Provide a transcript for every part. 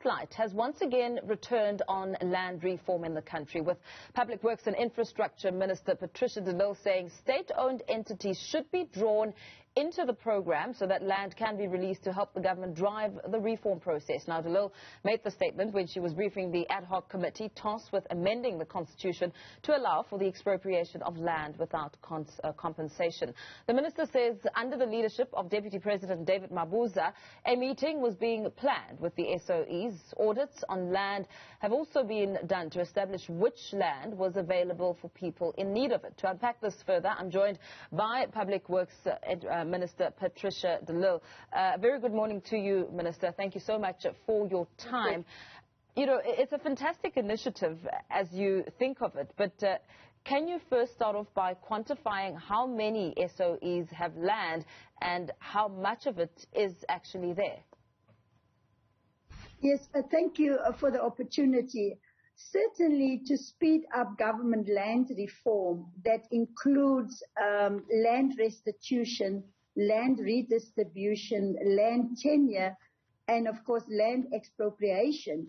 spotlight has once again returned on land reform in the country, with Public Works and Infrastructure Minister Patricia de Lille saying state-owned entities should be drawn into the program so that land can be released to help the government drive the reform process. Now, de Lille made the statement when she was briefing the ad hoc committee tasked with amending the constitution to allow for the expropriation of land without compensation. The minister says under the leadership of Deputy President David Mabuza, a meeting was being planned with the SOEs. Audits on land have also been done to establish which land was available for people in need of it. To unpack this further, I'm joined by Public Works Minister Patricia de Lille. Very good morning to you, Minister. Thank you so much for your time. You know, it's a fantastic initiative as you think of it, but can you first start off by quantifying how many SOEs have land and how much of it is actually there? Yes, thank you for the opportunity. Certainly, to speed up government land reform, that includes land restitution, land redistribution, land tenure, and of course land expropriation.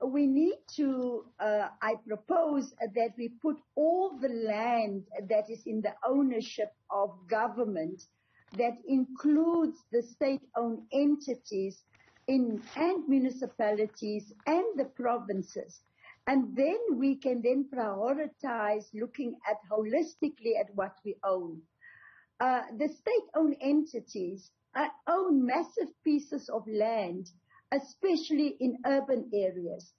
We need to, I propose that we put all the land that is in the ownership of government, that includes the state-owned entities and municipalities and the provinces. And then we can then prioritize looking at holistically at what we own. The state-owned entities own massive pieces of land, especially in urban areas.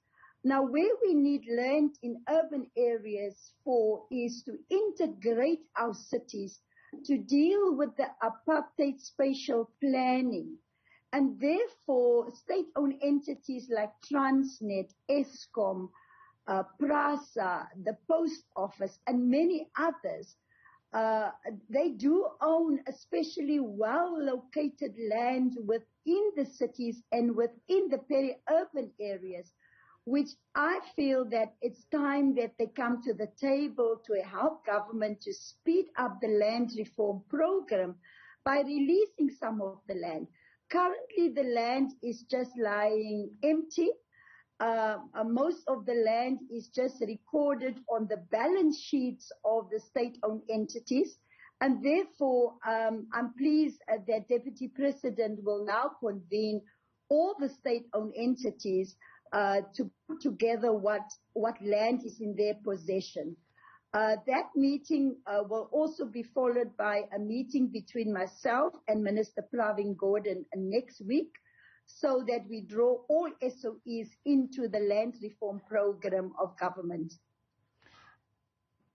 Now, where we need land in urban areas for is to integrate our cities to deal with the apartheid spatial planning. And therefore, state-owned entities like Transnet, Eskom, PRASA, the Post Office, and many others, they do own especially well-located land within the cities and within the peri-urban areas, which I feel that it's time that they come to the table to help government to speed up the land reform program by releasing some of the land. Currently, the land is just lying empty. Most of the land is just recorded on the balance sheets of the state-owned entities. And therefore, I'm pleased that Deputy President will now convene all the state-owned entities to put together what land is in their possession. That meeting will also be followed by a meeting between myself and Minister Pravin Gordhan next week, so that we draw all SOEs into the land reform program of government.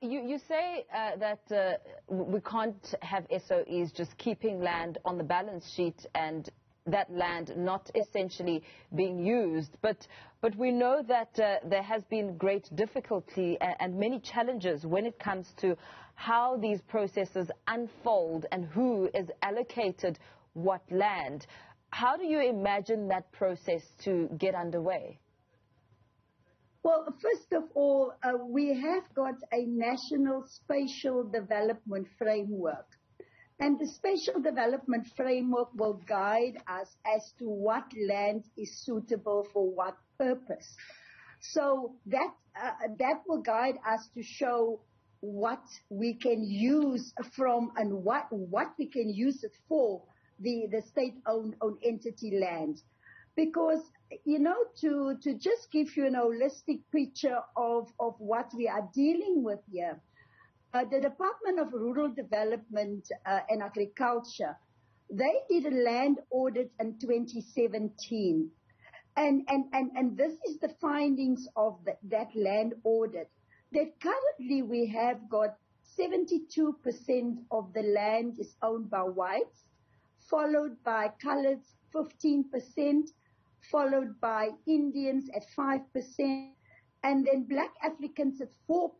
You say that we can't have SOEs just keeping land on the balance sheet and that land not essentially being used. But we know that there has been great difficulty and many challenges when it comes to how these processes unfold and who is allocated what land. How do you imagine that process to get underway? Well, first of all, we have got a national spatial development framework. And the spatial development framework will guide us as to what land is suitable for what purpose. So that will guide us to show what we can use from and what we can use it for, the state-owned entity land. Because, you know, to just give you an holistic picture of what we are dealing with here, the Department of Rural Development and Agriculture, they did a land audit in 2017. And this is the findings of that land audit, that currently we have got 72% of the land is owned by whites, followed by coloreds 15%, followed by Indians at 5%, and then black Africans at 4%.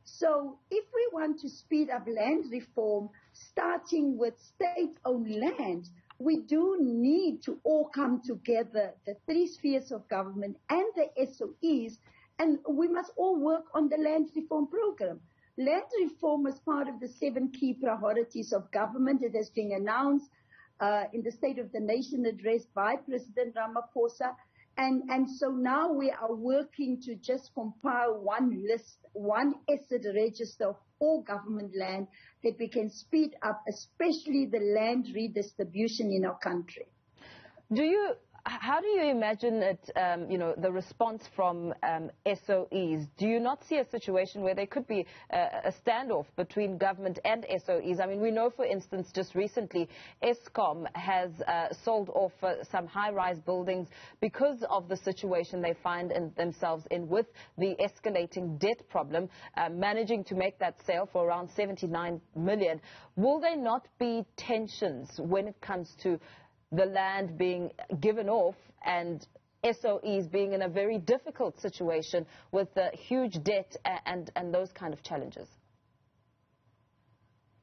So if we want to speed up land reform, starting with state-owned land, we do need to all come together, the three spheres of government and the SOEs, and we must all work on the land reform program. Land reform is part of the 7 key priorities of government. It has been announced in the State of the Nation address by President Ramaphosa, And so now we are working to just compile one list, one asset register of all government land that we can speed up, especially the land redistribution in our country. How do you imagine it, the response from SOEs? Do you not see a situation where there could be a standoff between government and SOEs? I mean, we know, for instance, just recently, Eskom has sold off some high-rise buildings because of the situation they find themselves in with the escalating debt problem, managing to make that sale for around 79 million. Will there not be tensions when it comes to the land being given off and SOEs being in a very difficult situation with huge debt and those kind of challenges?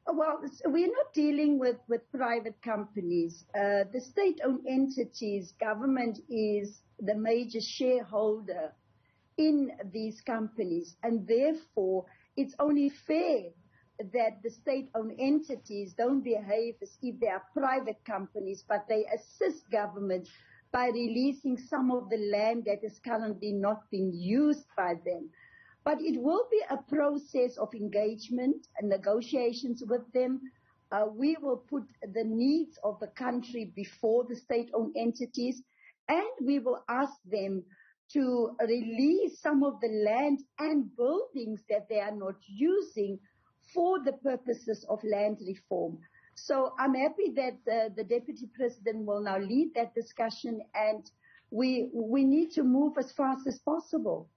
Well, we're not dealing with private companies. The state-owned entities, government is the major shareholder in these companies, and therefore it's only fair that the state-owned entities don't behave as if they are private companies, but they assist government by releasing some of the land that is currently not being used by them. But it will be a process of engagement and negotiations with them. We will put the needs of the country before the state-owned entities, and we will ask them to release some of the land and buildings that they are not using for the purposes of land reform. So I'm happy that the Deputy President will now lead that discussion, and we need to move as fast as possible.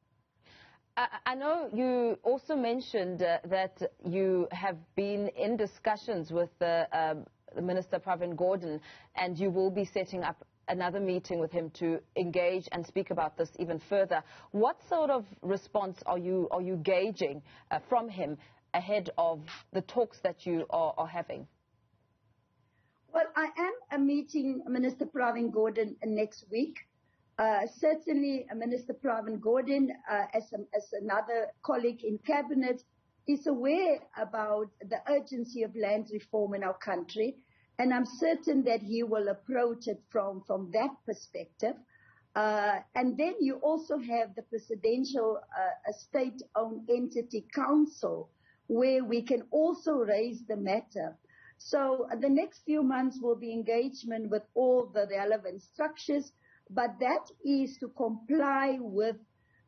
I know you also mentioned that you have been in discussions with the Minister Pravin Gordhan, and you will be setting up another meeting with him to engage and speak about this even further. What sort of response are you gauging from him ahead of the talks that you are having? Well, I am meeting Minister Pravin Gordhan next week. Certainly, Minister Pravin Gordhan, as another colleague in Cabinet, is aware about the urgency of land reform in our country, and I'm certain that he will approach it from that perspective. And then you also have the Presidential State-Owned Entity Council, where we can also raise the matter. So the next few months will be engagement with all the relevant structures, but that is to comply with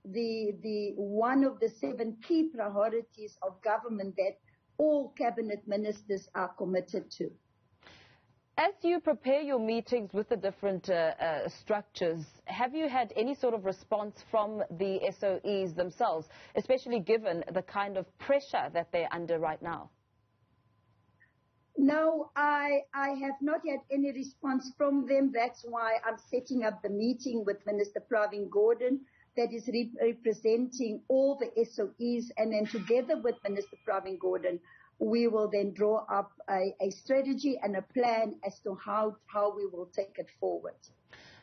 the one of the 7 key priorities of government that all cabinet ministers are committed to. As you prepare your meetings with the different structures, have you had any sort of response from the SOEs themselves, especially given the kind of pressure that they're under right now? No, I have not had any response from them. That's why I'm setting up the meeting with Minister Pravin Gordhan that is representing all the SOEs, and then together with Minister Pravin Gordhan, we will then draw up a strategy and a plan as to how we will take it forward.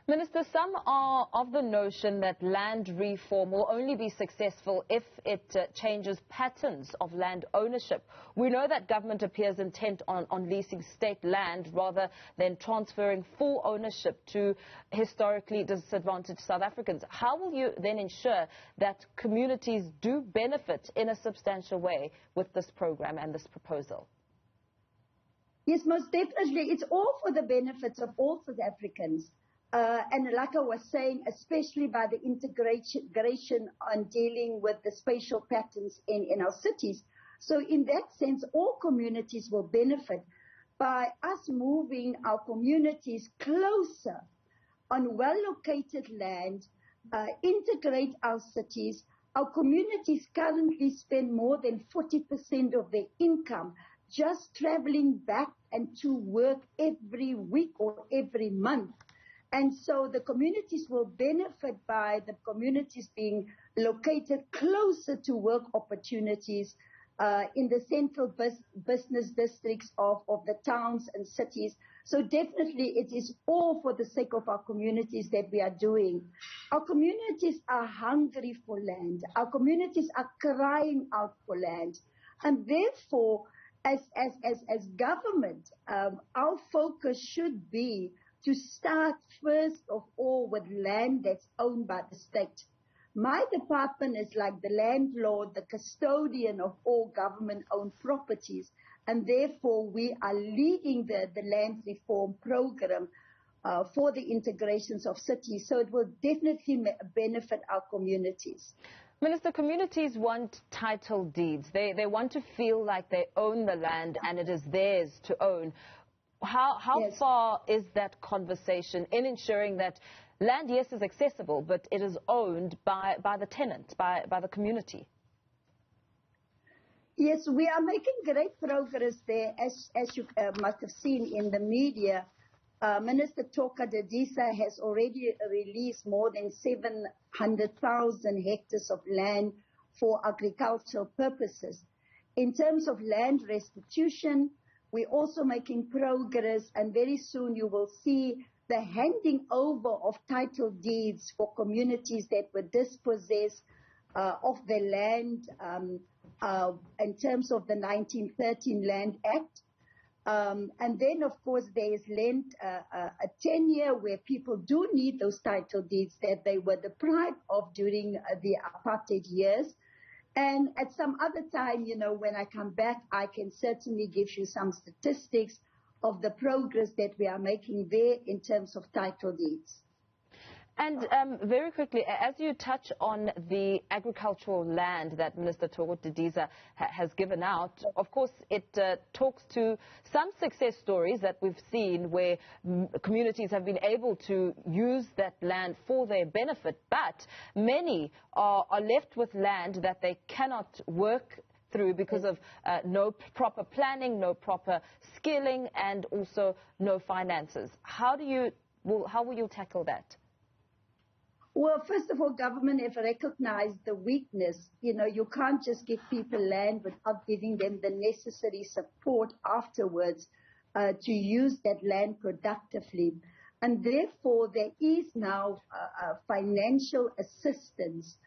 Minister, some are of the notion that land reform will only be successful if it changes patterns of land ownership. We know that government appears intent on leasing state land rather than transferring full ownership to historically disadvantaged South Africans. How will you then ensure that communities do benefit in a substantial way with this program and this proposal? Yes, most definitely. It's all for the benefits of all South Africans. And like I was saying, especially by the integration on dealing with the spatial patterns in our cities. So in that sense, all communities will benefit by us moving our communities closer on well-located land, integrate our cities. Our communities currently spend more than 40% of their income just traveling back and to work every week or every month. And so the communities will benefit by the communities being located closer to work opportunities in the central business districts of the towns and cities. So definitely it is all for the sake of our communities that we are doing. Our communities are hungry for land. Our communities are crying out for land. And therefore, as government, our focus should be to start first of all with land that's owned by the state. My department is like the landlord, the custodian of all government-owned properties, and therefore we are leading the land reform program for the integrations of cities, so it will definitely benefit our communities. Minister, communities want title deeds. They want to feel like they own the land and it is theirs to own. How Yes. far is that conversation in ensuring that land, yes, is accessible, but it is owned by the tenant, by the community? Yes, we are making great progress there, as you must have seen in the media. Minister Toka Dadisa has already released more than 700,000 hectares of land for agricultural purposes. In terms of land restitution, we're also making progress, and very soon you will see the handing over of title deeds for communities that were dispossessed of their land in terms of the 1913 Land Act. And then, of course, there is a tenure where people do need those title deeds that they were deprived of during the apartheid years. And at some other time, you know, when I come back, I can certainly give you some statistics of the progress that we are making there in terms of title deeds. And very quickly, as you touch on the agricultural land that Minister Toka Dadisa has given out, of course, it talks to some success stories that we've seen where communities have been able to use that land for their benefit, but many are left with land that they cannot work through because of no proper planning, no proper skilling, and also no finances. How will you tackle that? Well, first of all, government have recognized the weakness. You know, you can't just give people land without giving them the necessary support afterwards to use that land productively. And therefore, there is now financial assistance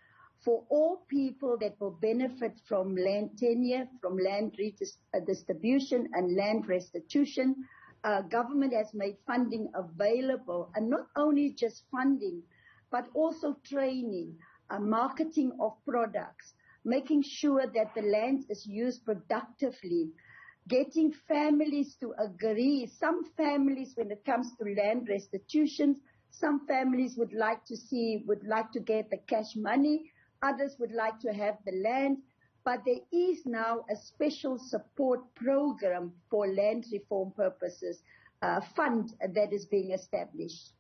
for all people that will benefit from land tenure, from land redistribution and land restitution. Government has made funding available, and not only just funding, but also training, marketing of products, making sure that the land is used productively, getting families to agree. Some families, when it comes to land restitutions, some families would like to get the cash money, others would like to have the land, but there is now a special support program for land reform purposes, fund that is being established.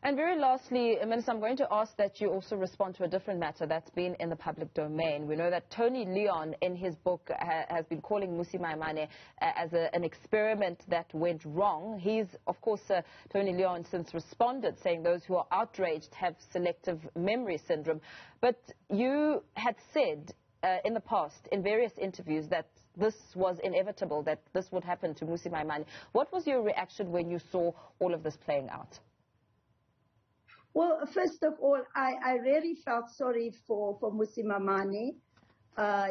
And very lastly, Minister, I'm going to ask that you also respond to a different matter that's been in the public domain. We know that Tony Leon, in his book, has been calling Mmusi Maimane as an experiment that went wrong. He's, of course, Tony Leon since responded, saying those who are outraged have selective memory syndrome. But you had said in the past, in various interviews, that this was inevitable, that this would happen to Mmusi Maimane. What was your reaction when you saw all of this playing out? Well, first of all, I really felt sorry for Mmusi Maimane.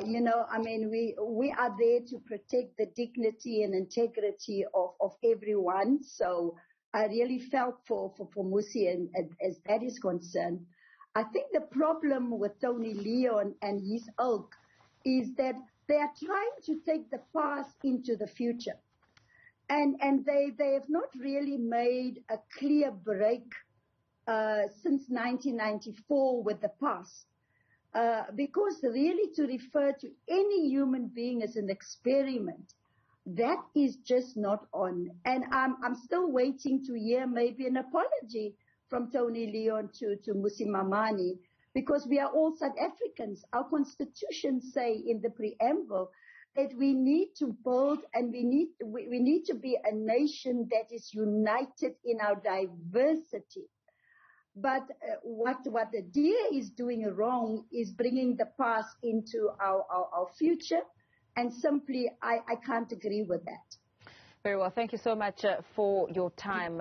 You know, I mean, we are there to protect the dignity and integrity of everyone. So I really felt for Mmusi and as that is concerned. I think the problem with Tony Leon and his ilk is that they are trying to take the past into the future. And they have not really made a clear break since 1994 with the past. Because really to refer to any human being as an experiment, that is just not on. And I'm still waiting to hear maybe an apology from Tony Leon to Mmusi Maimane, because we are all South Africans. Our constitutions say in the preamble that we need to build and we need to be a nation that is united in our diversity. But what the DA is doing wrong is bringing the past into our future, and simply I can't agree with that. Very well. Thank you so much for your time.